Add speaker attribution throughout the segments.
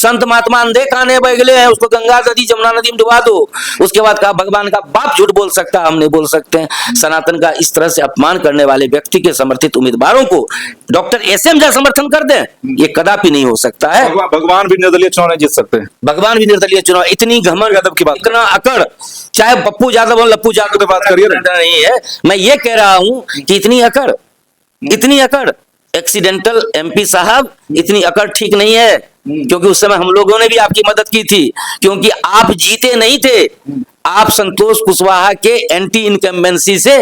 Speaker 1: संत महात्मा अंधे काने बैगले हैं, उसको गंगा नदी जमुना नदी में डुबा दो। उसके बाद कहा भगवान का बाप झूठ बोल सकता है, हम नहीं बोल सकते हैं। सनातन का इस तरह से अपमान करने वाले व्यक्ति के समर्थित उम्मीदवारों को डॉक्टर एसएम झा समर्थन कर दें, ये कदापि नहीं हो सकता है।
Speaker 2: भगवान भी निर्दलीय चुनाव नहीं जीत सकते हैं।
Speaker 1: भगवान भी निर्दलीय चुनाव, इतनी घमंड
Speaker 2: यादव की बात,
Speaker 1: इतना अकड़, चाहे पप्पू यादव और लप्पू यादव
Speaker 2: की बात करिए
Speaker 1: नहीं है। मैं ये कह रहा हूं कि इतनी अकड़ एक्सीडेंटल एमपी साहब, इतनी अकड़ ठीक नहीं है, क्योंकि उस समय हम लोगों ने भी आपकी मदद की थी, क्योंकि आप जीते नहीं थे, आप संतोष कुशवाहा के एंटी इनकम्बेंसी से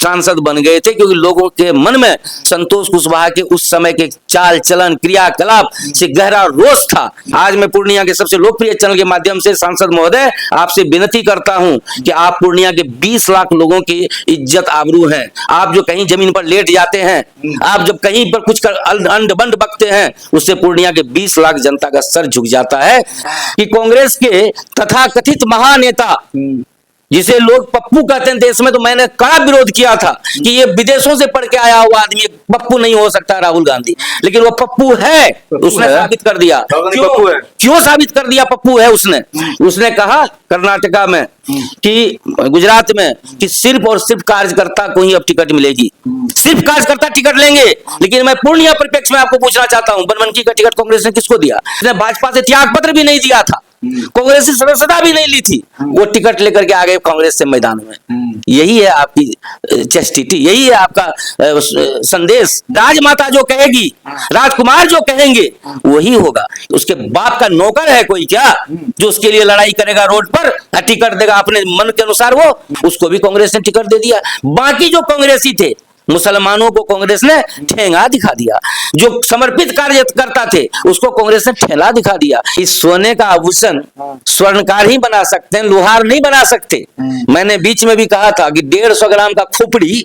Speaker 1: सांसद बन गए थे, क्योंकि लोगों के मन में संतोष कुशवाहा के उस समय के चाल चलन क्रियाकलाप से गहरा रोष था। आज मैं पूर्णिया के सबसे लोकप्रिय चैनल के माध्यम से सांसद महोदय आपसे विनती करता हूं कि आप पूर्णिया के 20 लाख लोगों की इज्जत आबरू हैं। आप जो कहीं जमीन पर लेट जाते हैं, आप जब कहीं पर कुछ अंड बंड बकते हैं, उससे पूर्णिया के 20 लाख जनता का सर झुक जाता है कि कांग्रेस के तथाकथित महानेता, जिसे लोग पप्पू कहते हैं देश में, तो मैंने कड़ा विरोध किया था कि ये विदेशों से पढ़ के आया हुआ आदमी, पप्पू नहीं हो सकता राहुल गांधी, लेकिन वो पप्पू है, उसने साबित कर दिया। क्यों साबित कर दिया पप्पू है? उसने कहा कर्नाटका में कि गुजरात में कि सिर्फ और सिर्फ कार्यकर्ता को ही अब टिकट मिलेगी, सिर्फ कार्यकर्ता टिकट लेंगे। लेकिन मैं पूर्णिया परिप्रेक्ष्य में आपको पूछना चाहता हूं, बनमनखी का टिकट कांग्रेस ने किसको दिया? उसने भाजपा से त्याग पत्र भी नहीं दिया था, कांग्रेस की सदस्यता भी नहीं ली थी, वो टिकट लेकर के आ गए कांग्रेस से मैदान में। यही है आपकी चेस्टिटी, यही है आपका संदेश। राजमाता जो कहेगी, राजकुमार जो कहेंगे वही होगा। उसके बाप का नौकर है कोई क्या जो उसके लिए लड़ाई करेगा रोड पर, टिकट देगा अपने मन के अनुसार? वो उसको भी कांग्रेस ने टिकट दे दिया। बाकी जो कांग्रेसी थे, मुसलमानों को कांग्रेस ने ठेंगा दिखा दिया, जो समर्पित कार्यकर्ता थे उसको कांग्रेस ने ठेला दिखा दिया। इस सोने का आभूषण स्वर्णकार ही बना सकते हैं, लोहार नहीं बना सकते। मैंने बीच में भी कहा था कि 150 ग्राम का खोपड़ी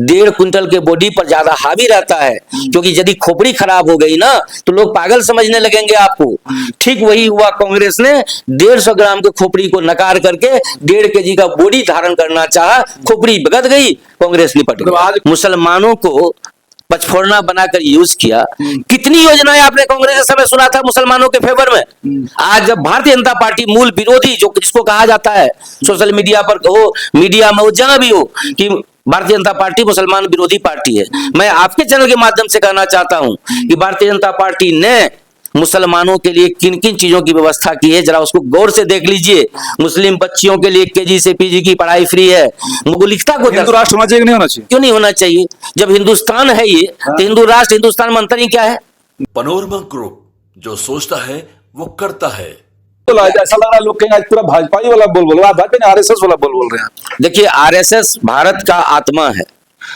Speaker 1: 1.5 क्विंटल के बॉडी पर ज्यादा हावी रहता है, क्योंकि यदि खोपड़ी खराब हो गई ना तो लोग पागल समझने लगेंगे आपको। ठीक वही हुआ, कांग्रेस ने 150 ग्राम के खोपड़ी को नकार करके 1.5 केजी का बॉडी धारण करना चाहा, खोपड़ी बिगड़ गई, कांग्रेस निपट गई। आज मुसलमानों को पचफोड़ना बनाकर यूज किया। कितनी योजनाएं आपने कांग्रेस के समय सुना था मुसलमानों के फेवर में? आज जब भारतीय जनता पार्टी मूल विरोधी, जो जिसको कहा जाता है सोशल मीडिया पर हो, मीडिया में हो, जहां भी हो, कि भारतीय जनता पार्टी मुसलमान विरोधी पार्टी है, मैं आपके चैनल के माध्यम से कहना चाहता हूं कि भारतीय जनता पार्टी ने मुसलमानों के लिए किन किन चीजों की व्यवस्था की है, जरा उसको गौर से देख लीजिए। मुस्लिम बच्चियों के लिए केजी से पीजी की पढ़ाई फ्री है। मौलिकता को
Speaker 2: हिंदू राष्ट्र होना चाहिए कि नहीं होना चाहिए?
Speaker 1: क्यों नहीं होना चाहिए? जब हिंदुस्तान है ये, तो हिंदू राष्ट्र, हिंदुस्तान में अंतर ही क्या है?
Speaker 3: पनोरमा ग्रुप, जो सोचता है वो करता है।
Speaker 2: तो ऐसा लग रहा है लोग कहेंगे आज पूरा भाजपा ही वाला बोल रहा है, भाजपा आरएसएस वाला बोल रहे हैं।
Speaker 1: देखिए, आरएसएस भारत का आत्मा है।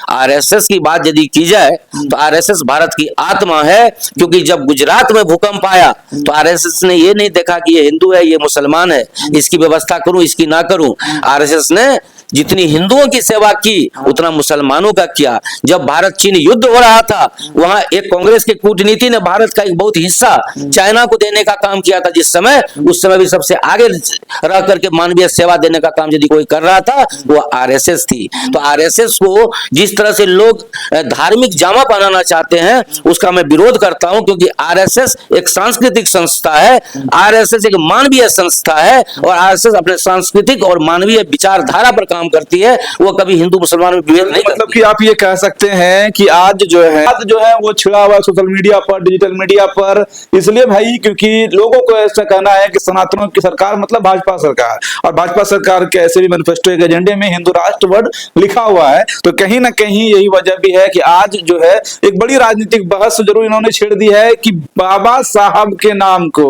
Speaker 1: आरएसएस की बात यदि की जाए तो आरएसएस भारत की आत्मा है, क्योंकि जब गुजरात में भूकंप आया तो आरएसएस ने ये नहीं देखा कि ये हिंदू है, ये मुसलमान है, इसकी व्यवस्था करूं, इसकी ना करूं। आरएसएस ने जितनी हिंदुओं की सेवा की उतना मुसलमानों का किया। जब भारत चीन युद्ध हो रहा था, वहां एक कांग्रेस के कूटनीति ने भारत का एक बहुत हिस्सा चाइना को देने का काम किया था। जिस समय, उस समय भी सबसे आगे रह करके मानवीय सेवा देने का काम यदि कोई कर रहा था, वो आरएसएस थी। तो आरएसएस को जिस तरह से लोग धार्मिक जामा पहनाना चाहते हैं, उसका मैं विरोध करता हूं, क्योंकि आरएसएस एक सांस्कृतिक संस्था है, आरएसएस एक मानवीय संस्था है, और आरएसएस अपने सांस्कृतिक और मानवीय विचारधारा पर काम करती है। वो कभी हिंदू मुसलमान में विभेद नहीं,
Speaker 2: मतलब कि आप ये कह सकते हैं कि आज जो है वो छिड़ा हुआ सोशल मीडिया पर, डिजिटल मीडिया पर, इसलिए भाई क्योंकि लोगों को ऐसा कहना है कि सनातनों की सरकार मतलब भाजपा सरकार, और भाजपा सरकार के ऐसे भी मैनिफेस्टो के एजेंडे में हिंदू राष्ट्र वर्ड लिखा हुआ है। तो कहीं ना कहीं यही वजह भी है कि आज जो है एक बड़ी राजनीतिक बहस जरूर इन्होंने छेड़ दी है कि बाबा साहब के नाम को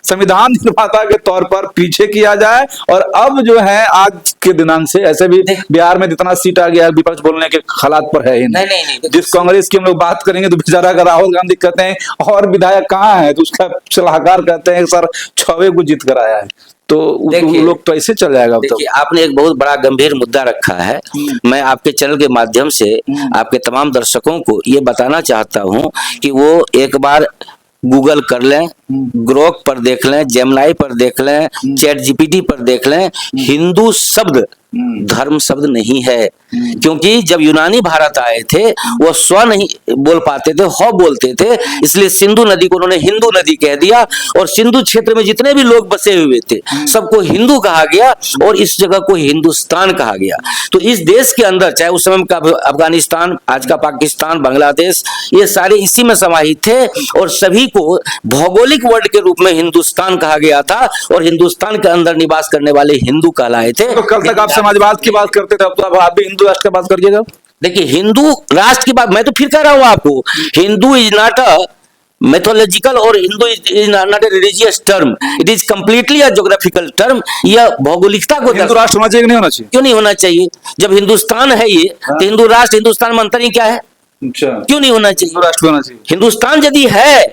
Speaker 2: संविधान निर्माता के तौर पर पीछे किया जाए। और अब जो है आज के दिनांक से ऐसे भी बिहार में जितना सीट आ गया विपक्ष बोलने के हालात पर है ही नहीं। जिस कांग्रेस की हम लोग बात करेंगे तो बेचारा का राहुल गांधी कहते हैं और विधायक कहाँ है, तो उसका सलाहकार कहते हैं सर 6 को जीत कर आया है। तो लोग तो ऐसे चल जाएगा।
Speaker 1: देखिए, आपने एक बहुत बड़ा गंभीर मुद्दा रखा है। मैं आपके चैनल के माध्यम से आपके तमाम दर्शकों को ये बताना चाहता हूं कि वो एक बार गूगल कर लें ग्रोक पर देख लें, जेमिनी पर देख लें, चैट जीपीटी पर देख लें, हिंदू शब्द धर्म शब्द नहीं है। क्योंकि जब यूनानी भारत आए थे वो स्व नहीं बोल पाते थे, ह बोलते थे, इसलिए सिंधु नदी को उन्होंने हिंदू नदी कह दिया और सिंधु क्षेत्र में जितने भी लोग बसे हुए थे सबको हिंदू कहा गया और इस जगह को हिंदुस्तान कहा गया। तो इस देश के अंदर चाहे उस समय का अफगानिस्तान, आज का पाकिस्तान, बांग्लादेश, ये सारे इसी में समाहित थे और सभी को भौगोलिक वर्ड के रूप में हिंदुस्तान कहा गया था और हिंदुस्तान के अंदर निवास करने वाले हिंदू कहलाए थे।
Speaker 2: तो कल तक आप समाजवाद की बात करते थे, अब तो अब आप भी हिंदू राष्ट्र की बात करिएगा।
Speaker 1: देखिए, हिंदू राष्ट्र की बात मैं तो फिर कह रहा हूं आपको, Hindu is not a mythological और Hindu is not a religious term, it is completely a geographical term. यह भौगोलिकता को
Speaker 2: हिंदू राष्ट्र होना चाहिए कि नहीं होना चाहिए?
Speaker 1: क्यों नहीं होना चाहिए? जब हिंदुस्तान है ये तो हिंदू राष्ट्र, हिंदुस्तान में अंतर ही क्या है?
Speaker 2: अच्छा,
Speaker 1: क्यों नहीं होना चाहिए?
Speaker 2: हिंदू राष्ट्र होना चाहिए।
Speaker 1: हिंदुस्तान यदि है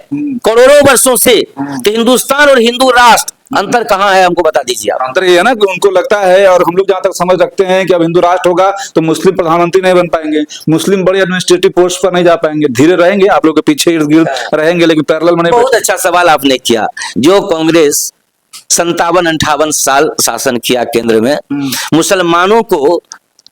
Speaker 1: करोड़ों वर्षों से तो हिंदुस्तान और हिंदू राष्ट्र अंतर कहाँ है, हमको बता दीजिए आप।
Speaker 2: अंतर ये है ना कि उनको लगता है और हम लोग जहां तक समझ रखते हैं कि अब हिंदू राष्ट्र होगा तो मुस्लिम प्रधानमंत्री नहीं बन पाएंगे, मुस्लिम बड़े एडमिनिस्ट्रेटिव पोस्ट पर नहीं जा पाएंगे, धीरे रहेंगे, आप लोग के पीछे इर्द गिर्द रहेंगे लेकिन पैरेलल में नहीं।
Speaker 1: बहुत अच्छा सवाल आपने किया। जो कांग्रेस 57-58 साल शासन किया केंद्र में, मुसलमानों को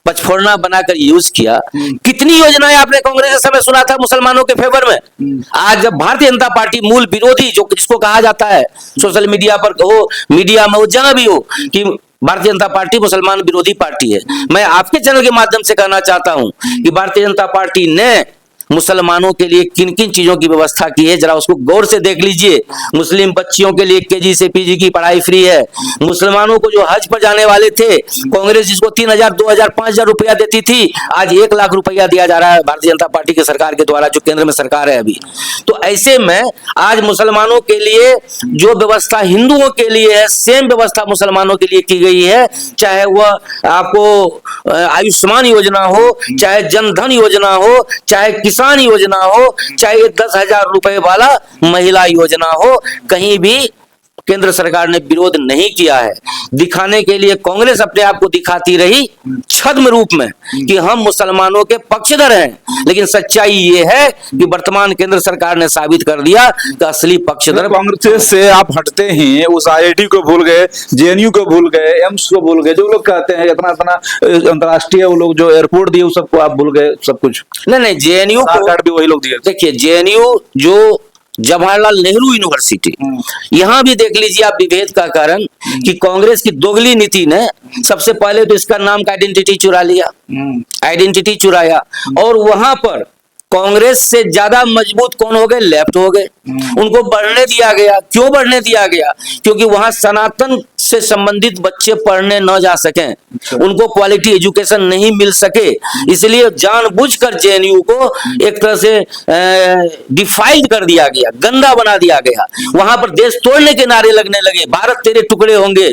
Speaker 1: पचफोड़ना बनाकर यूज किया, कितनी योजनाएं आपने कांग्रेस के समय सुना था मुसलमानों के फेवर में? आज जब भारतीय जनता पार्टी मूल विरोधी, जो जिसको कहा जाता है सोशल मीडिया पर हो, मीडिया में हो, जहां भी हो, कि भारतीय जनता पार्टी मुसलमान विरोधी पार्टी है, मैं आपके चैनल के माध्यम से कहना चाहता हूं कि भारतीय जनता पार्टी ने मुसलमानों के लिए किन किन चीजों की व्यवस्था की है, जरा उसको गौर से देख लीजिए। मुस्लिम बच्चियों के लिए केजी से पीजी की पढ़ाई फ्री है। मुसलमानों को जो हज पर जाने वाले थे, कांग्रेस जिसको 3,000, 2,000, 5,000 रुपया देती थी, आज 1 लाख रुपया दिया जा रहा है भारतीय जनता पार्टी की सरकार के द्वारा, जो केंद्र में सरकार है अभी। तो ऐसे में आज मुसलमानों के लिए जो व्यवस्था हिंदुओं के लिए है, सेम व्यवस्था मुसलमानों के लिए की गई है। चाहे वह आपको आयुष्मान योजना हो, चाहे जनधन योजना हो, चाहे किसान योजना हो, चाहे 10,000 रुपए वाला महिला योजना हो, कहीं भी केंद्र सरकार ने विरोध नहीं किया है। दिखाने के लिए कांग्रेस अपने आप को दिखाती रही छद्म रूप में कि हम मुसलमानों के पक्षधर हैं, लेकिन सच्चाई ये है कि वर्तमान केंद्र सरकार ने साबित कर दिया कि असली पक्षधर।
Speaker 2: कांग्रेस से आप हटते ही उस आईआईटी को भूल गए, जेएनयू को भूल गए, एम्स को भूल गए, जो लोग कहते हैं इतना इतना अंतरराष्ट्रीय वो लोग जो एयरपोर्ट दिए, उस सबको आप भूल गए, सब कुछ।
Speaker 1: नहीं, जेएनयू
Speaker 2: कार्ड भी वही लोग दिए।
Speaker 1: देखिए, जेएनयू जो जवाहरलाल नेहरू यूनिवर्सिटी, यहां भी देख लीजिए आप विभेद का कारण कि कांग्रेस की दोगली नीति ने सबसे पहले तो इसका नाम का आइडेंटिटी चुरा लिया, आइडेंटिटी चुराया, और वहां पर कांग्रेस से ज्यादा मजबूत कौन हो गए? लेफ्ट हो गए। उनको बढ़ने दिया गया। क्यों बढ़ने दिया गया? क्योंकि वहां सनातन से संबंधित बच्चे पढ़ने न जा सकें, उनको क्वालिटी एजुकेशन नहीं मिल सके, इसलिए जानबूझकर जेएनयू को एक तरह से डिफाइड कर दिया गया, गंदा बना दिया गया। वहां पर देश तोड़ने के नारे लगने लगे, भारत तेरे टुकड़े होंगे,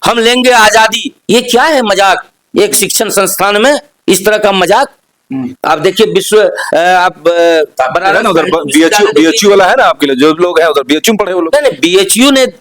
Speaker 1: हम लेंगे आजादी। ये क्या है मजाक? एक शिक्षण संस्थान में इस तरह का मजाक? आप देखिए, विश्व आप
Speaker 2: बीएचयू वाला है ना आपके लिए, जो लोग हैं उधर बीएचयू में पढ़े वो लोग।
Speaker 1: नहीं,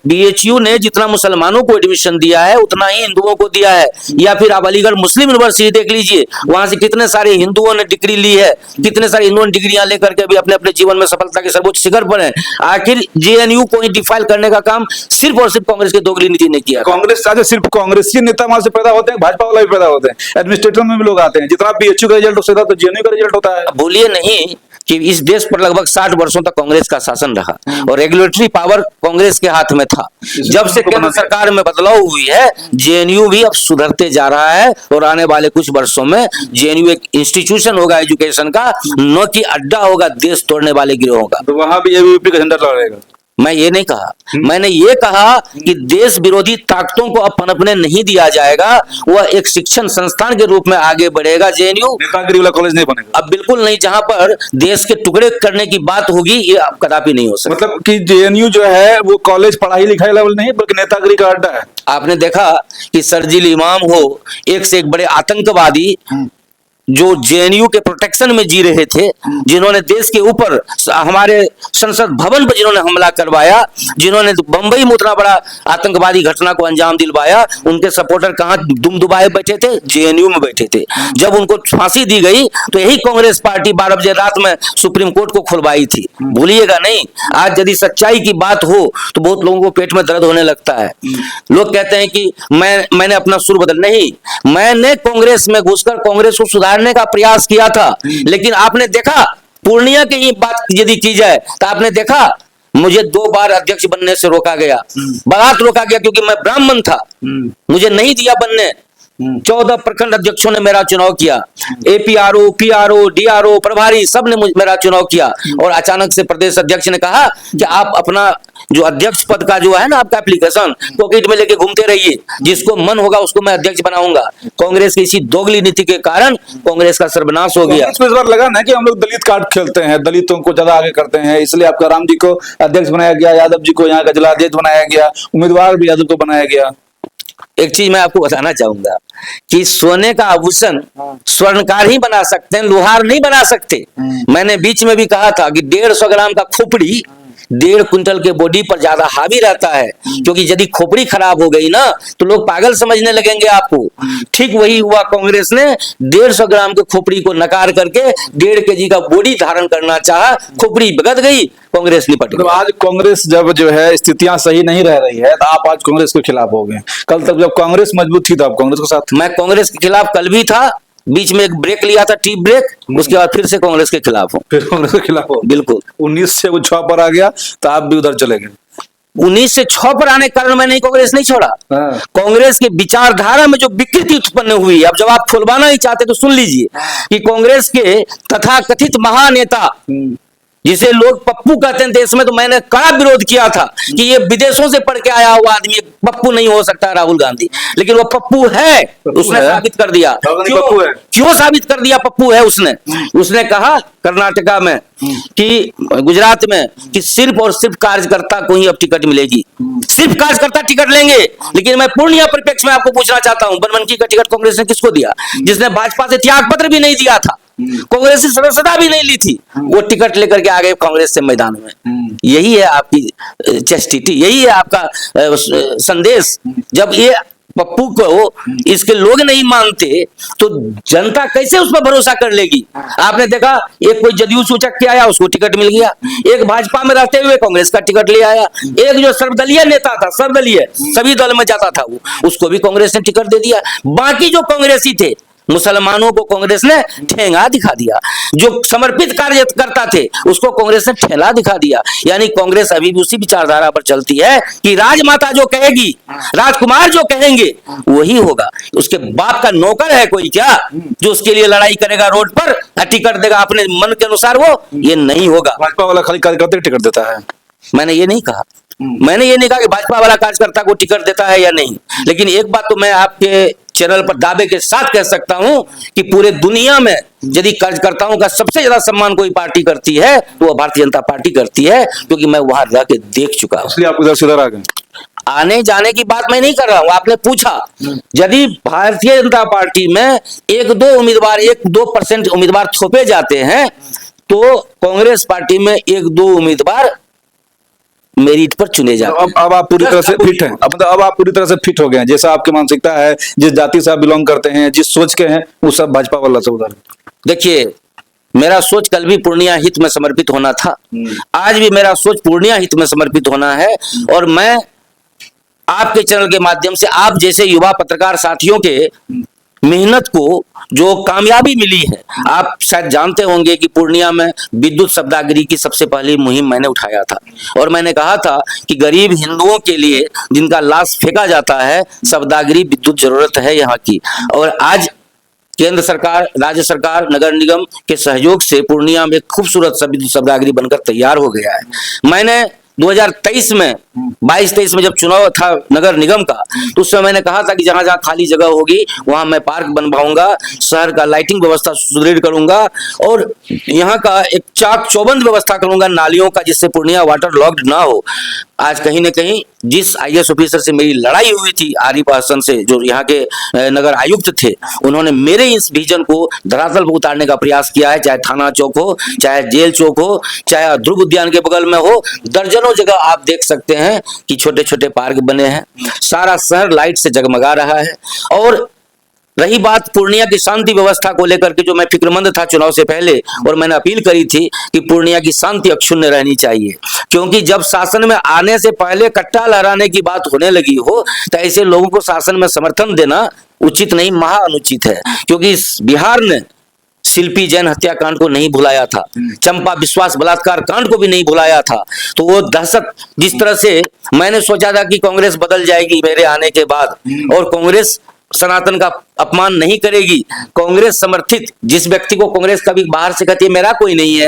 Speaker 1: बीएचयू ने जितना मुसलमानों को एडमिशन दिया है उतना ही हिंदुओं को दिया है। या फिर आप अलीगढ़ मुस्लिम यूनिवर्सिटी देख लीजिए, वहां से कितने सारे हिंदुओं ने डिग्री ली है, कितने सारे हिंदुओं ने डिग्रियां लेकर के भी अपने अपने जीवन में सफलता के सर्वोच्च शिखर पर है। आखिर जेएनयू को ही डिफाइल करने का काम सिर्फ और सिर्फ कांग्रेस की दोगली नीति ने किया।
Speaker 2: कांग्रेस सिर्फ कांग्रेसी नेता वहां से पैदा होते हैं, भाजपा वाला भी पैदा होते हैं, एडमिनिस्ट्रेटर में भी लोग आते हैं। जितना बीएचयू का रिजल्ट उससे तो जेएनयू का रिजल्ट होता है।
Speaker 1: भूलिए नहीं कि इस देश पर लगभग 60 वर्षों तक कांग्रेस का शासन रहा और रेगुलेटरी पावर कांग्रेस के हाथ में था। जब से केंद्र सरकार में बदलाव हुई है, जेएनयू भी अब सुधरते जा रहा है और आने वाले कुछ वर्षों में जेएनयू एक इंस्टीट्यूशन होगा एजुकेशन का, न कि अड्डा होगा देश तोड़ने वाले गिरोहों का।
Speaker 2: तो वहां भी एबीवीपी का झंडा लहराएगा।
Speaker 1: मैं ये नहीं कहा, मैंने ये कहा कि देश विरोधी ताकतों को अब पनपने नहीं दिया जाएगा, वह एक शिक्षण संस्थान के रूप में आगे बढ़ेगा। जेएनयू
Speaker 2: नेतागिरी वाला कॉलेज नहीं बनेगा
Speaker 1: अब, बिल्कुल नहीं। जहां पर देश के टुकड़े करने की बात होगी, ये अब कदापि नहीं हो सकता।
Speaker 2: मतलब कि जेएनयू जो है वो कॉलेज पढ़ाई लिखाई लेवल नहीं बल्कि नेतागिरी का अड्डा है।
Speaker 1: आपने देखा कि शरजील इमाम हो, एक से एक बड़े आतंकवादी जो जेएनयू के प्रोटेक्शन में जी रहे थे, जिन्होंने देश के ऊपर हमारे संसद भवन पर जिन्होंने हमला करवाया, जिन्होंने बंबई में उतना बड़ा आतंकवादी घटना को अंजाम दिलवाया, उनके सपोर्टर कहां दुम दुबाए बैठे थे? जेएनयू में बैठे थे। जब उनको फांसी दी गई तो यही कांग्रेस पार्टी 12 बजे रात में सुप्रीम कोर्ट को खुलवाई थी, भूलिएगा नहीं। आज यदि सच्चाई की बात हो तो बहुत लोगों को पेट में दर्द होने लगता है। लोग कहते हैं कि मैंने अपना सुर बदल, नहीं, मैंने कांग्रेस में घुसकर कांग्रेस को सुधारने का प्रयास किया था, लेकिन आपने देखा पूर्णिया की ही बात यदि की जाए तो आपने देखा मुझे 2 बार अध्यक्ष बनने से रोका गया, बारात रोका गया क्योंकि मैं ब्राह्मण था, मुझे नहीं दिया बनने। 14 प्रखंड अध्यक्षों ने मेरा चुनाव किया, एपीआरओ, पीआरओ, डीआरओ, प्रभारी सब ने मेरा चुनाव किया, और अचानक से प्रदेश अध्यक्ष ने कहा कि आप अपना जो अध्यक्ष पद का जो है ना आपका एप्लीकेशन पॉकेट में लेके घूमते रहिए, जिसको मन होगा उसको मैं अध्यक्ष बनाऊंगा। कांग्रेस की इसी दोगली नीति के कारण कांग्रेस का सर्वनाश हो गया।
Speaker 2: इस बार लगा ना कि हम लोग दलित कार्ड खेलते हैं, दलितों को ज्यादा आगे करते हैं, इसलिए आपका राम जी को अध्यक्ष बनाया गया, यादव जी को यहाँ का जिलाध्यक्ष बनाया गया, उम्मीदवार भी यादव को बनाया गया।
Speaker 1: एक चीज मैं आपको बताना चाहूंगा कि सोने का आभूषण स्वर्णकार ही बना सकते हैं, लोहार नहीं बना सकते। मैंने बीच में भी कहा था कि 150 ग्राम का खोपड़ी 1.5 क्विंटल के बॉडी पर ज्यादा हावी रहता है, क्योंकि यदि खोपड़ी खराब हो गई ना तो लोग पागल समझने लगेंगे आपको। ठीक वही हुआ, कांग्रेस ने 150 ग्राम के खोपड़ी को नकार करके 1.5 kg का बॉडी धारण करना चाहा, खोपड़ी बिगड़ गई, कांग्रेस निपट गई।
Speaker 2: तो आज कांग्रेस जब जो है स्थितियां सही नहीं रह रही है तो आप आज कांग्रेस के खिलाफ हो गए। कल तक जब कांग्रेस मजबूत थी तो आप कांग्रेस के साथ।
Speaker 1: मैं कांग्रेस के खिलाफ कल भी था, बीच में एक ब्रेक लिया था, टी ब्रेक, उसके बाद फिर से कांग्रेस के खिलाफ हूँ।
Speaker 2: फिर कांग्रेस के खिलाफ हो,
Speaker 1: बिल्कुल।
Speaker 2: 19 से वो 6 पर आ गया तो आप भी उधर चले गए।
Speaker 1: 19 से 6 पर आने के कारण मैंने कांग्रेस नहीं छोड़ा। कांग्रेस की विचारधारा में जो विकृति उत्पन्न हुई, अब जब आप खुलवाना ही चाहते तो सुन लीजिए कि कांग्रेस के तथाकथित महानेता जिसे लोग पप्पू कहते हैं देश में, तो मैंने कड़ा विरोध किया था कि ये विदेशों से पढ़ के आया हुआ आदमी पप्पू नहीं हो सकता राहुल गांधी, लेकिन वो पप्पू है, उसने साबित कर दिया। क्यों साबित कर दिया पप्पू है? उसने कहा कर्नाटका में कि गुजरात में कि सिर्फ और सिर्फ कार्यकर्ता को ही अब टिकट मिलेगी, सिर्फ कार्यकर्ता टिकट लेंगे। लेकिन मैं पूर्णिया परिप्रेक्ष्य में आपको पूछना चाहता हूं, बनमनखी का टिकट कांग्रेस ने किसको दिया? जिसने भाजपा से त्याग पत्र भी नहीं दिया था, कांग्रेस की सदस्यता भी नहीं ली थी, वो टिकट लेकर के आ गए कांग्रेस से मैदान में। यही है आपकी चेस्टिटी, यही है आपका संदेश। जब ये पप्पू को इसके लोग नहीं मानते तो जनता कैसे उस पर भरोसा कर लेगी? आपने देखा एक कोई जदयू सूचक के आया, उसको टिकट मिल गया, एक भाजपा में रहते हुए कांग्रेस का टिकट ले आया, एक जो सर्वदलीय नेता था, सर्वदलीय सभी दल में जाता था वो, उसको भी कांग्रेस ने टिकट दे दिया। बाकी जो कांग्रेसी थे, मुसलमानों को कांग्रेस ने ठेंगा दिखा दिया, जो समर्पित कार्यकर्ता थे उसको कांग्रेस ने ठेला दिखा दिया। यानी कांग्रेस अभी भी उसी विचारधारा पर चलती है कि राजमाता जो कहेगी, राजकुमार जो कहेंगे वही होगा। उसके बाप का नौकर है कोई क्या जो उसके लिए लड़ाई करेगा रोड पर, टिकट देगा अपने मन के अनुसार? वो ये नहीं होगा।
Speaker 2: भाजपा वाला खाली कार्यकर्ता टिकट देता है।
Speaker 1: मैंने ये नहीं कहा, मैंने ये नहीं कहा कि भाजपा वाला कार्यकर्ता को टिकट देता है या नहीं, लेकिन एक बात तो मैं आपके चैनल पर दावे के साथ कह सकता हूं कि पूरे दुनिया में यदि कार्यकर्ताओं का सबसे ज्यादा सम्मान कोई पार्टी करती है तो वह भारतीय जनता पार्टी करती है, क्योंकि मैं वहां रह के देख चुका हूं।
Speaker 2: इसलिए आप उधर से उधर आ गए।
Speaker 1: आने जाने की बात मैं नहीं कर रहा हूं, आपने पूछा यदि भारतीय जनता पार्टी में 1-2 उम्मीदवार 1-2% उम्मीदवार थोपे जाते हैं तो कांग्रेस पार्टी में 1-2 उम्मीदवार मेरिट पर चुने जाते हैं।
Speaker 2: अब आप पूरी तरह से फिट हैं, अब आप पूरी तरह से फिट हो गए हैं। जैसा आपकी मानसिकता है, जिस जाति से आप बिलोंग करते हैं, जिस सोच के हैं, वो सब भाजपा वाला से उधर।
Speaker 1: देखिए, मेरा सोच कल भी पूर्णिया हित में समर्पित होना था, आज भी मेरा सोच पूर्णिया हित में समर्पित होना है। और मैं आपके चैनल के माध्यम से आप जैसे युवा पत्रकार साथियों के मेहनत को जो कामयाबी मिली है, आप शायद जानते होंगे कि पूर्णिया में विद्युत शब्दागिरी की सबसे पहली मुहिम मैंने उठाया था, और मैंने कहा था कि गरीब हिंदुओं के लिए जिनका लाश फेंका जाता है, शब्दागिरी विद्युत जरूरत है यहाँ की। और आज केंद्र सरकार, राज्य सरकार, नगर निगम के सहयोग से पूर्णिया में खूबसूरत विद्युत शब्दागिरी बनकर तैयार हो गया है। मैंने 2023 में 22-23 में जब चुनाव था नगर निगम का, तो उस समय मैंने कहा था कि जहां जहां खाली जगह होगी वहां मैं पार्क बनवाऊंगा, शहर का लाइटिंग व्यवस्था सुदृढ़ करूंगा और यहाँ का एक चाक चौबंद व्यवस्था करूंगा नालियों का, जिससे पूर्णिया वाटर लॉक्ड ना हो। आज कहीं न कहीं जिस आईएएस ऑफिसर से मेरी लड़ाई हुई थी, आरिफ हसन से, जो यहाँ के नगर आयुक्त थे, उन्होंने मेरे इस विजन को धरातल पर उतारने का प्रयास किया है। चाहे थाना चौक हो, चाहे जेल चौक हो, चाहे ध्रुव उद्यान के बगल में हो, दर्जनों जगह आप देख सकते हैं कि छोटे छोटे पार्क बने हैं। सारा शहर लाइट से जगमगा रहा है। और रही बात पूर्णिया की शांति व्यवस्था को लेकर के, जो मैं फिक्रमंद था चुनाव से पहले, और मैंने अपील करी थी कि पूर्णिया की शांति अक्षुण्ण रहनी चाहिए, क्योंकि जब शासन में आने से पहले कट्टा लहराने की बात होने लगी हो तो ऐसे लोगों को शासन में समर्थन देना उचित नहीं, महा अनुचित है। क्योंकि बिहार ने शिल्पी जैन हत्याकांड को नहीं भुलाया था, चंपा विश्वास बलात्कार कांड को भी नहीं भुलाया था। तो वो दहशत, जिस तरह से मैंने सोचा था कि कांग्रेस बदल जाएगी मेरे आने के बाद और कांग्रेस सनातन का अपमान नहीं करेगी, कांग्रेस समर्थित जिस व्यक्ति को कांग्रेस कभी बाहर से कहती है मेरा कोई नहीं है,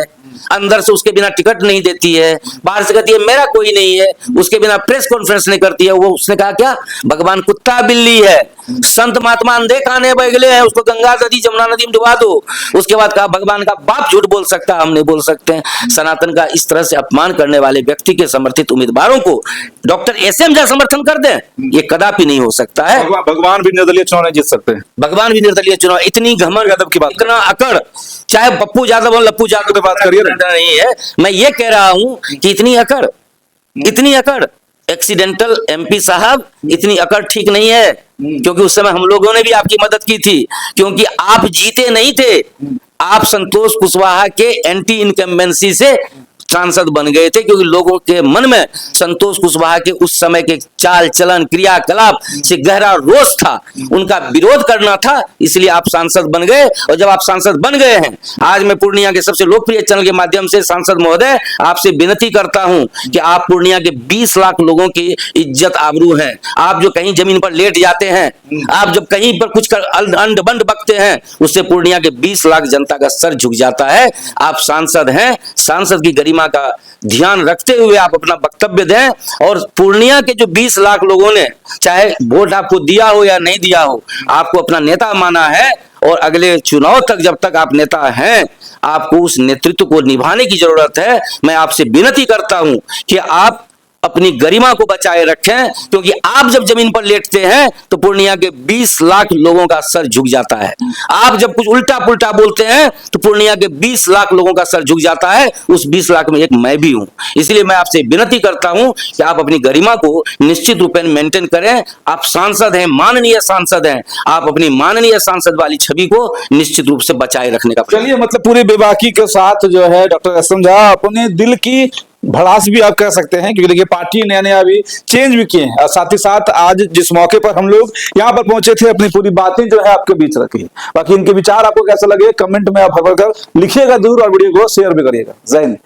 Speaker 1: अंदर से उसके बिना टिकट नहीं देती है, बाहर से कहती है मेरा कोई नहीं है, उसके बिना प्रेस कॉन्फ्रेंस नहीं करती है, वो उसने कहा क्या, भगवान कुत्ता बिल्ली है, संत महात्मा अंधे काने बैगले हैं, उसको गंगा नदी जमुना नदी में डुबा दो। उसके बाद कहा भगवान का बाप झूठ बोल सकता है, हम नहीं बोल सकते हैं। सनातन का इस तरह से अपमान करने वाले व्यक्ति के समर्थित उम्मीदवारों को डॉक्टर एसएम जैसा समर्थन कर दें, ये कदापि नहीं हो सकता है।
Speaker 2: भगवान भी निर्दलीय चुनाव नहीं जीत सकते,
Speaker 1: भगवान भी निर्दलीय चुनाव, इतनी घमंड
Speaker 2: यादव की बात,
Speaker 1: इतना अकड़, चाहे पप्पू यादव और लप्पू यादव की बात करिए नहीं है। मैं ये कह रहा हूं कि इतनी अकड़ एक्सीडेंटल एमपी साहब, इतनी अकड़ ठीक नहीं है, क्योंकि उस समय हम लोगों ने भी आपकी मदद की थी, क्योंकि आप जीते नहीं थे, आप संतोष कुशवाहा के एंटी इनकम्बेंसी से सांसद बन गए थे, क्योंकि लोगों के मन में संतोष कुशवाहा के उस समय के चाल चलन क्रियाकलाप से गहरा रोष था, उनका विरोध करना था, इसलिए आप सांसद बन गए। और जब आप सांसद बन गए हैं, आज मैं पूर्णिया के सबसे लोकप्रिय चैनल के माध्यम से सांसद महोदय आपसे विनती करता हूं कि आप पूर्णिया के 20 लाख लोगों की इज्जत आबरू हैं। आप जो कहीं जमीन पर लेट जाते हैं, आप जब कहीं पर कुछ कर अंड बंड बकते हैं, उससे पूर्णिया के 20 लाख जनता का सर झुक जाता है। आप सांसद हैं, सांसद की गरिमा का ध्यान रखते हुए आप अपना वक्तव्य दें। और पूर्णिया के जो 20 लाख लोगों ने, चाहे वोट आपको दिया हो या नहीं दिया हो, आपको अपना नेता माना है, और अगले चुनाव तक जब तक आप नेता हैं, आपको उस नेतृत्व को निभाने की जरूरत है। मैं आपसे विनती करता हूं कि आप अपनी गरिमा को बचाए रखें, क्योंकि आप जब जमीन पर लेटते हैं तो पूर्णिया के 20 लाख लोगों का सर झुक जाता है। आप जब कुछ उल्टा पुल्टा बोलते हैं तो पूर्णिया के 20 लाख लोगों का सर झुक जाता है। उस 20 लाख में एक मैं भी हूं। इसलिए मैं आपसे विनती करता हूं कि आप अपनी गरिमा को निश्चित रूप में मेंटेन करें। आप सांसद हैं, माननीय सांसद हैं, आप अपनी माननीय सांसद वाली छवि को निश्चित रूप से बचाए रखने का।
Speaker 2: चलिए, मतलब पूरी बेबाकी के साथ जो है डॉक्टर एसएम झा अपने दिल की भड़ास भी आप कह सकते हैं, क्योंकि देखिए पार्टी नया नया अभी चेंज भी किए हैं, और साथ ही साथ आज जिस मौके पर हम लोग यहाँ पर पहुंचे थे, अपनी पूरी बातें जो है आपके बीच रखी। बाकी इनके विचार आपको कैसा लगे कमेंट में आप भर कर लिखिएगा जरूर, और वीडियो को शेयर भी करिएगा। जय हिंद।